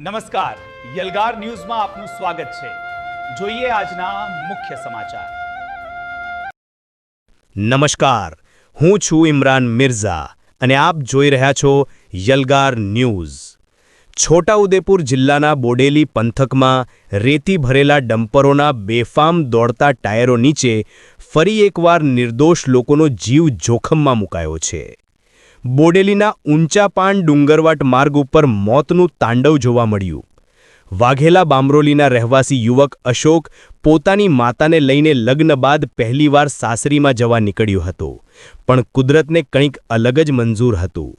નમસ્કાર, યલગાર ન્યૂઝમાં આપનું સ્વાગત છે। જોઈએ આજના મુખ્ય સમાચાર। નમસ્કાર, હું છું ઇમરાન મિર્ઝા અને આપ જોઈ રહ્યા છો યલગાર ન્યૂઝ। છોટાઉદેપુર જિલ્લાના બોડેલી પંથકમાં રેતી ભરેલા ડમ્પરોના બેફામ દોડતા ટાયરો નીચે ફરી એકવાર નિર્દોષ લોકોનો જીવ જોખમમાં મુકાયો છે। બોડેલીના ઊંચાપાન ડુંગરવાટ માર્ગ ઉપર મોતનું તાંડવ જોવા મળ્યું। વાઘેલા બામરોલીના રહેવાસી યુવક અશોક પોતાની માતાને લઈને લગ્ન બાદ પહેલીવાર સાસરીમાં જવા નીકળ્યો હતો, પણ કુદરતને કંઈક અલગ જ મંજૂર હતું।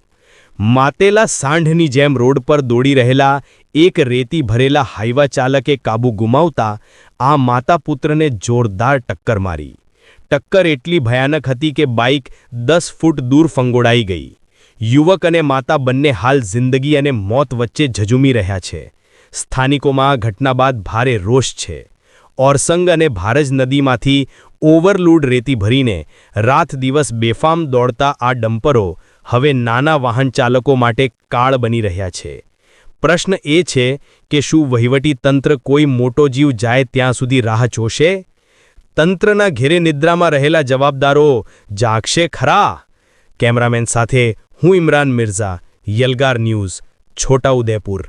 માતેલા સાંઢની જેમ રોડ પર દોડી રહેલા એક રેતી ભરેલા હાઈવા ચાલકે કાબુ ગુમાવતા આ માતા પુત્રને જોરદાર ટક્કર મારી। ટક્કર એટલી ભયાનક હતી કે બાઇક 10 ફૂટ દૂર ફંગોળાઈ ગઈ। યુવક અને માતા બંને હાલ જિંદગી અને મોત વચ્ચે ઝઝૂમી રહ્યા છે। સ્થાનિકોમાં આ ઘટના બાદ ભારે રોષ છે। ઓરસંગ અને ભારજ નદીમાંથી ઓવરલોડ રેતી ભરીને રાત દિવસ બેફામ દોડતા આ ડમ્પરો હવે નાના વાહન ચાલકો માટે કાળ બની રહ્યા છે। પ્રશ્ન એ છે કે શું વહીવટી તંત્ર કોઈ મોટો જીવ જાય ત્યાં સુધી રાહ જોશે? તંત્રના ઘેરે નિદ્રામાં રહેલા જવાબદારો જાગશે ખરા? કેમેરામેન સાથે હું ઇમરાન મિર્ઝા, યલગાર ન્યૂઝ, છોટાઉદેપુર।